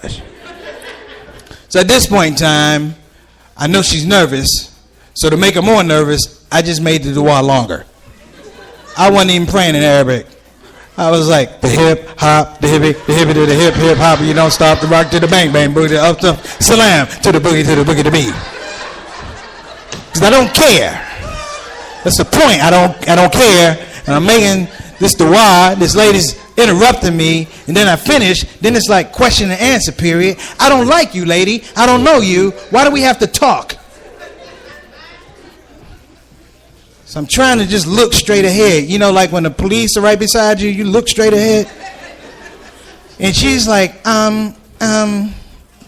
gosh. So at this point in time, I know she's nervous. So to make her more nervous, I just made the dua longer. I wasn't even praying in Arabic. I was like, the hip, hop, the hippie to the hip, hip, hop, you don't stop, the rock to the bang, bang, boogie, up to salam, to the boogie, to beat. Because I don't care. That's the point. I don't care. And I'm making this dua, this lady's interrupting me, and then I finish, then it's like question and answer period. I don't like you, lady. I don't know you. Why do we have to talk? So I'm trying to just look straight ahead. You know, like when the police are right beside you, you look straight ahead. And she's like,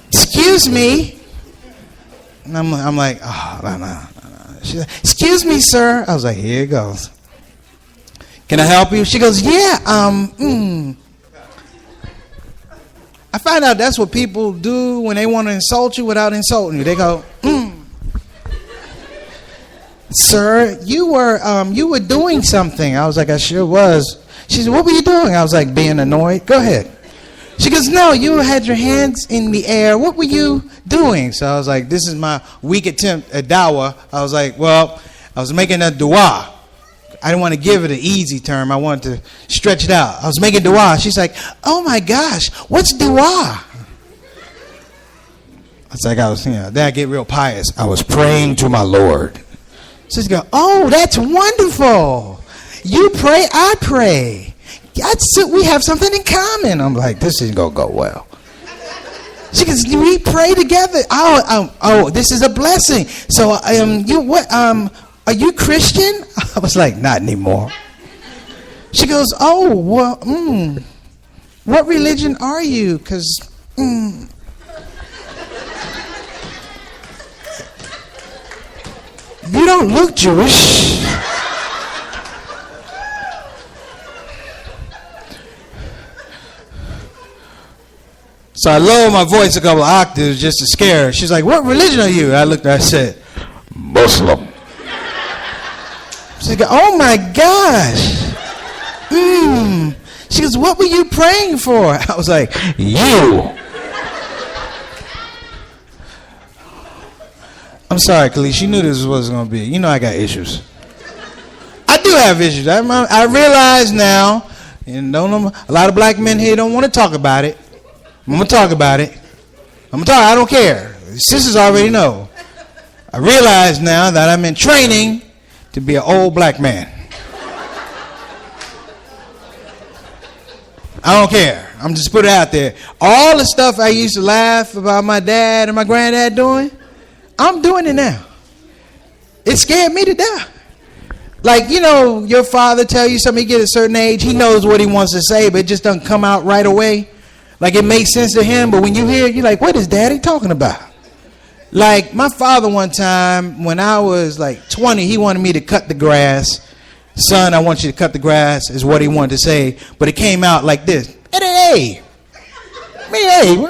excuse me. And I'm like, oh, no. She's like, excuse me, sir. I was like, here it goes. Can I help you? She goes, yeah, I find out that's what people do when they want to insult you without insulting you. They go, Sir, you were doing something. I was like, I sure was. She said, what were you doing? I was like, being annoyed. Go ahead. She goes, no, you had your hands in the air. What were you doing? So I was like, this is my weak attempt at dawah. I was like, well, I was making a dua. I didn't want to give it an easy term. I wanted to stretch it out. I was making dua. She's like, oh my gosh, what's dua? I was like, then I get real pious. I was praying to my Lord. She's going, oh, that's wonderful. You pray, I pray. We have something in common. I'm like, this isn't going to go well. She goes, we pray together. Oh, this is a blessing. So, are you Christian? I was like, not anymore. She goes, oh, well, what religion are you? Because, you don't look Jewish. So I lowered my voice a couple of octaves just to scare her. She's like, what religion are you? I looked at her, I said, Muslim. She's like, oh my gosh. She goes, what were you praying for? I was like, you. I'm sorry, Khalis. You knew this was what it was going to be. You know I got issues. I do have issues. I realize now, and a lot of black men here don't want to talk about it. I'm going to talk about it. I don't care. Sisters already know. I realize now that I'm in training to be an old black man. I don't care. I'm just put it out there. All the stuff I used to laugh about my dad and my granddad doing, I'm doing it now. It scared me to death. Like, you know, your father tell you something, he get a certain age, he knows what he wants to say, but it just doesn't come out right away. Like, it makes sense to him, but when you hear it, you're like, what is daddy talking about? Like, my father one time, when I was like 20, he wanted me to cut the grass. Son, I want you to cut the grass, is what he wanted to say, but it came out like this. Hey, man,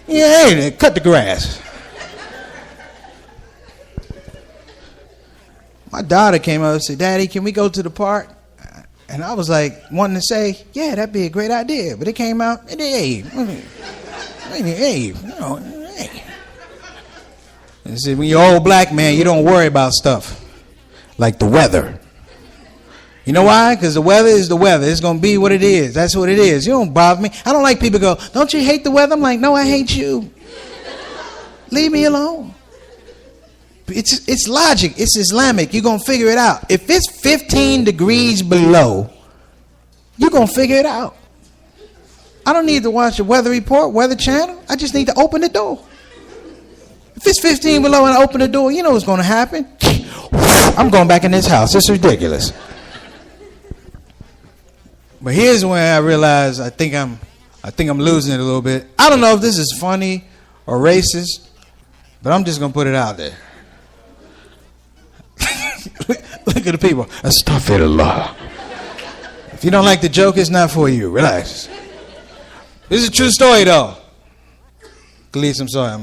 hey, cut the grass. My daughter came up and said, Daddy, can we go to the park? And I was like, wanting to say, yeah, that'd be a great idea. But it came out, hey. And said, when you're an old black man, you don't worry about stuff like the weather. You know why? Because the weather is the weather. It's going to be what it is. That's what it is. You don't bother me. I don't like people go, don't you hate the weather? I'm like, no, I hate you. Leave me alone. It's logic. It's Islamic. You're going to figure it out. If it's 15 degrees below, you're going to figure it out. I don't need to watch the weather report, Weather Channel. I just need to open the door. If it's 15 below and I open the door, you know what's going to happen. I'm going back in this house. It's ridiculous. But here's when I realized I think I'm losing it a little bit. I don't know if this is funny or racist, but I'm just going to put it out there. Look at the people. Astaghfirullah. If you don't like the joke, it's not for you. Relax. This is a true story, though. Khalis, I'm sorry.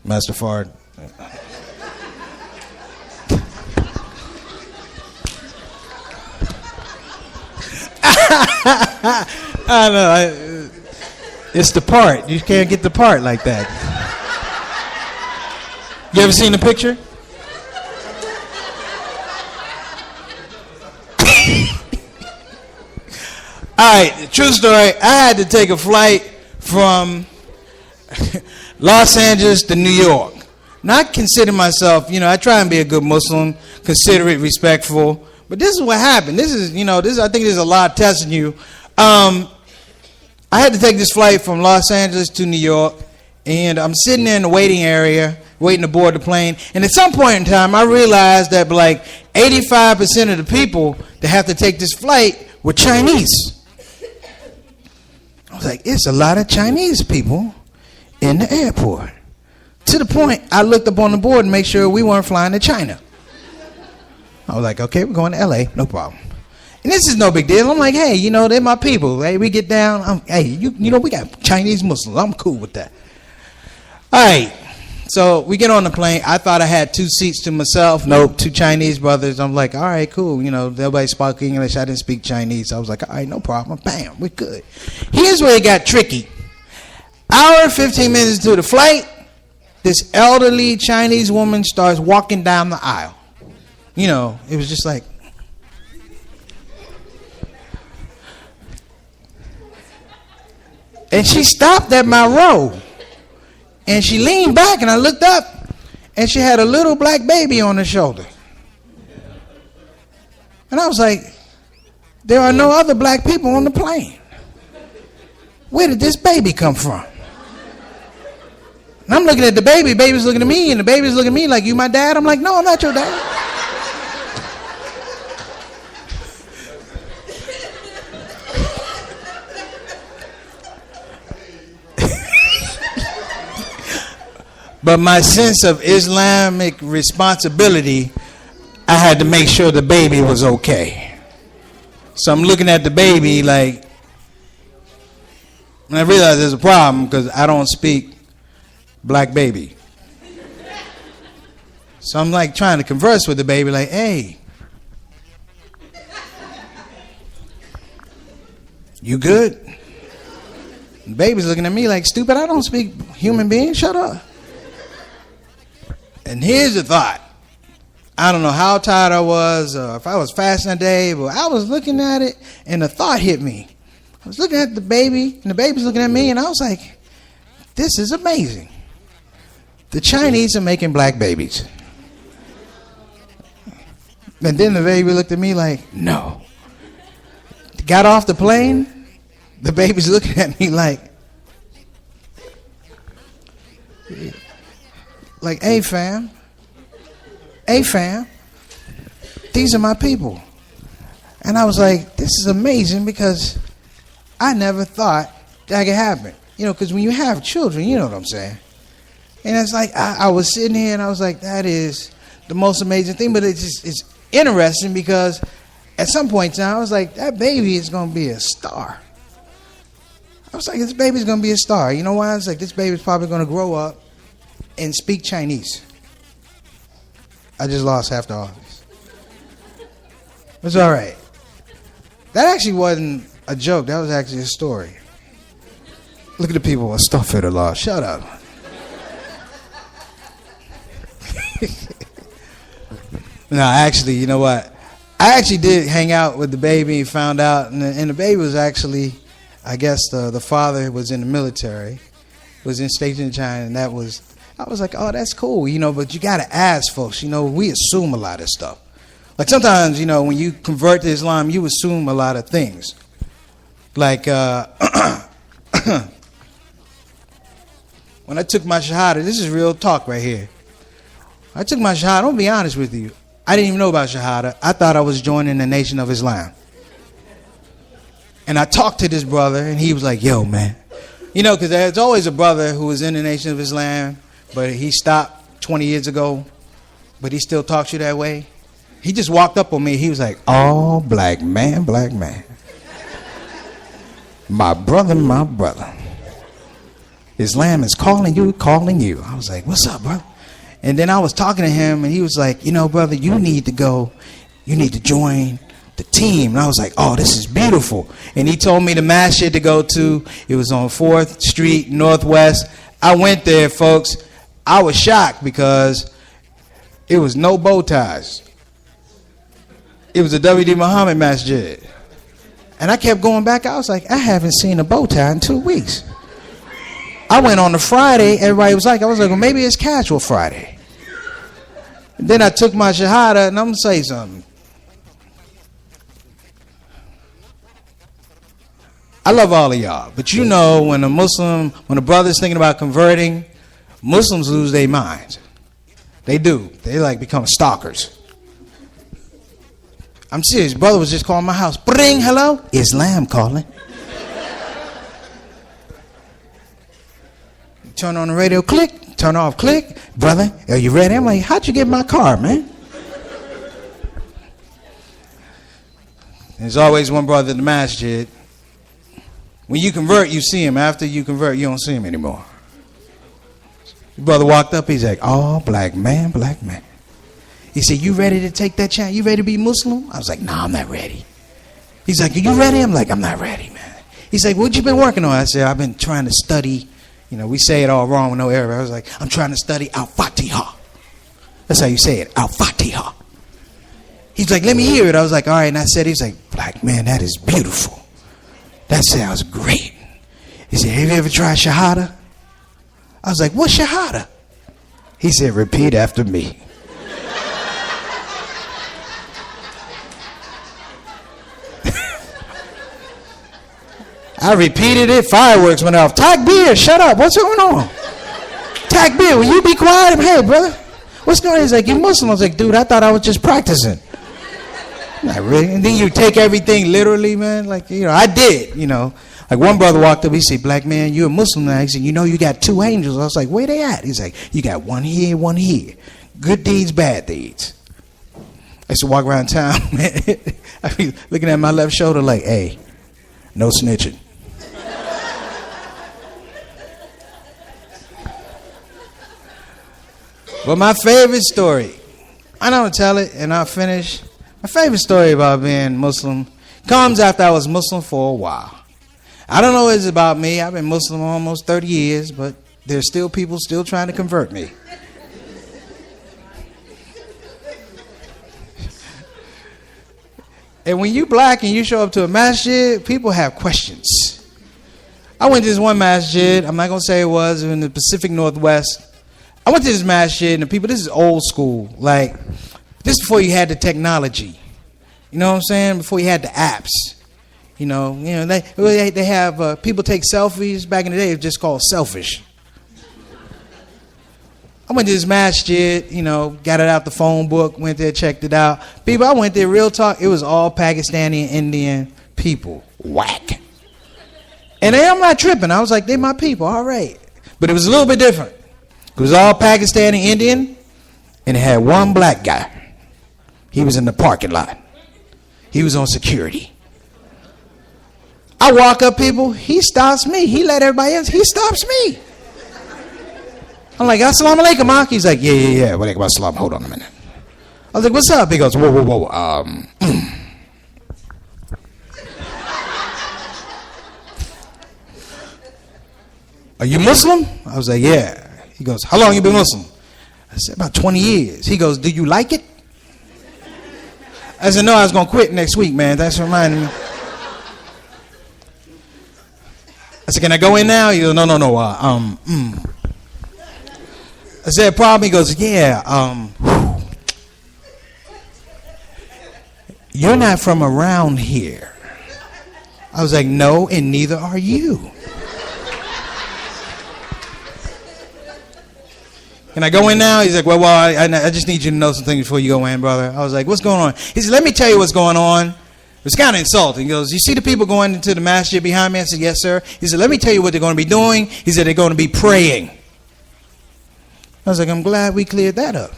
Master Fard. I know. It's the part. You can't get the part like that. You ever seen the picture? All right, true story. I had to take a flight from Los Angeles to New York. Now, I consider myself, I try and be a good Muslim, considerate, respectful. But this is what happened. This is, I think there's a lot testing you. I had to take this flight from Los Angeles to New York, and I'm sitting there in the waiting area, waiting to board the plane. And at some point in time, I realized that like 85% of the people that have to take this flight were Chinese. I was like, it's a lot of Chinese people in the airport. To the point, I looked up on the board to make sure we weren't flying to China. I was like, okay, we're going to L.A., no problem. And this is no big deal. I'm like, hey, they're my people. Hey, we get down. We got Chinese Muslims. I'm cool with that. All right. So we get on the plane. I thought I had 2 seats to myself. Nope, 2 Chinese brothers. I'm like, all right, cool. Nobody spoke English. I didn't speak Chinese. I was like, all right, no problem. Bam, we're good. Here's where it got tricky. Hour 15 minutes into the flight, this elderly Chinese woman starts walking down the aisle. It was just like. And she stopped at my row. And she leaned back, and I looked up, and she had a little black baby on her shoulder. And I was like, there are no other black people on the plane. Where did this baby come from? And I'm looking at the baby. Baby's looking at me, and the baby's looking at me like, you my dad? I'm like, no, I'm not your dad. But my sense of Islamic responsibility, I had to make sure the baby was okay. So I'm looking at the baby like, and I realize there's a problem because I don't speak black baby. So I'm like trying to converse with the baby like, hey, you good? The baby's looking at me like, stupid, I don't speak human being, shut up. And here's the thought. I don't know how tired I was, or if I was fasting that day, but I was looking at it, and the thought hit me. I was looking at the baby, and the baby's looking at me, and I was like, this is amazing. The Chinese are making black babies. And then the baby looked at me like, no. Got off the plane, the baby's looking at me like, hey fam, these are my people. And I was like, this is amazing because I never thought that could happen. Because when you have children, you know what I'm saying. And it's like, I was sitting here and I was like, that is the most amazing thing. But it's interesting because at some point in time, I was like, that baby is going to be a star. I was like, this baby's going to be a star. You know why? I was like, this baby's probably going to grow up and speak Chinese. I just lost half the office. It's all right. That actually wasn't a joke. That was actually a story. Look at the people. Astaghfirullah. Shut up. No, actually, you know what? I actually did hang out with the baby and found out. And the baby was actually, I guess the father was in the military. Was stationed in China. And I was like, oh, that's cool, but you got to ask folks. We assume a lot of stuff. Like sometimes, when you convert to Islam, you assume a lot of things. Like when I took my Shahada, this is real talk right here. I took my Shahada, I'm going to be honest with you. I didn't even know about Shahada. I thought I was joining the Nation of Islam. And I talked to this brother, and he was like, yo, man. Because there's always a brother who was in the Nation of Islam, but he stopped 20 years ago, but he still talks to you that way. He just walked up on me. He was like, oh, black man. My brother. Islam is calling you. I was like, what's up, bro? And then I was talking to him, and he was like, brother, you need to go. You need to join the team. And I was like, oh, this is beautiful. And he told me the masjid to go to. It was on 4th Street, Northwest. I went there, folks. I was shocked because it was no bow ties. It was a W.D. Muhammad masjid. And I kept going back. I was like, I haven't seen a bow tie in 2 weeks. I went on a Friday. Everybody was like, well, maybe it's casual Friday. And then I took my shahada, and I'm going to say something. I love all of y'all. But you know, when a brother's thinking about converting, Muslims lose their minds. They do. They like become stalkers. I'm serious. Brother was just calling my house. Bring, hello? Islam calling. Turn on the radio, click. Turn off, click. Brother, are you ready? I'm like, how'd you get my car, man? There's always one brother in the masjid. When you convert, you see him. After you convert, you don't see him anymore. The brother walked up. He's like, oh, black man, black man. He said, you ready to take that chance? You ready to be Muslim? I was like, no, I'm not ready. He's like, are you ready? I'm like, I'm not ready, man. He's like, what you been working on? I said, I've been trying to study. You know, we say it all wrong with no error. I was like, I'm trying to study Al-Fatiha. That's how you say it, Al-Fatiha. He's like, let me hear it. I was like, all right. And I said, he's like, black man, that is beautiful. That sounds great. He said, have you ever tried Shahada? I was like, what's Shahada? He said, repeat after me. I repeated it. Fireworks went off. Takbir, shut up. What's going on? Takbir, will you be quiet? Hey, brother, what's going on? He's like, you Muslim. I was like, dude, I thought I was just practicing. Not really. And then you take everything literally, man. Like, you know, I did, you know. Like one brother walked up, he said, black man, you a Muslim now. He said, you know, you got 2 angels. I was like, where they at? He's like, you got one here, one here. Good deeds, bad deeds. I used to walk around town, man. I be looking at my left shoulder like, hey, no snitching. But my favorite story, I don't tell it and I'll finish. My favorite story about being Muslim comes after I was Muslim for a while. I don't know what it's about me. I've been Muslim almost 30 years, but there's still people still trying to convert me. And when you black and you show up to a masjid, people have questions. I went to this one masjid. I'm not going to say it was in the Pacific Northwest. I went to this masjid, and the people, this is old school. Like, this before you had the technology. You know what I'm saying? Before you had the apps. You know, they have, people take selfies. Back in the day, it was just called selfish. I went to this masjid, you know, got it out the phone book, went there, checked it out. People, I went there, real talk, it was all Pakistani and Indian people. Whack. And I'm not tripping. I was like, they're my people, all right. But it was a little bit different. It was all Pakistani, Indian, and it had one black guy. He was in the parking lot. He was on security. I walk up, people, he stops me. He let everybody else, he stops me. I'm like, assalamu alaikum, Mark. He's like, yeah. Walaikum assalam. Hold on a minute. I was like, what's up? He goes, whoa. Are you Muslim? I was like, yeah. He goes, how long you been Muslim? I said, about 20 years. He goes, do you like it? I said, no, I was going to quit next week, man. Thanks for reminding me. I said, can I go in now? He goes, no. I said, problem? He goes, yeah. You're not from around here. I was like, no, and neither are you. Can I go in now? He's like, well, I just need you to know some things before you go in, brother. I was like, what's going on? He said, let me tell you what's going on. It was kind of insulting. He goes, you see the people going into the masjid behind me? I said, yes, sir. He said, let me tell you what they're going to be doing. He said, they're going to be praying. I was like, I'm glad we cleared that up.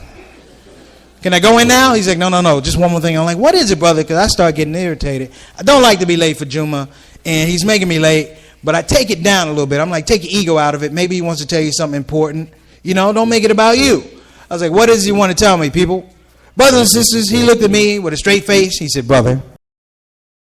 Can I go in now? He's like, no. Just one more thing. I'm like, what is it, brother? Because I start getting irritated. I don't like to be late for Juma, and he's making me late. But I take it down a little bit. I'm like, take your ego out of it. Maybe he wants to tell you something important. You know, don't make it about you. I was like, what does he want to tell me, people? Brothers and sisters, he looked at me with a straight face. He said, brother,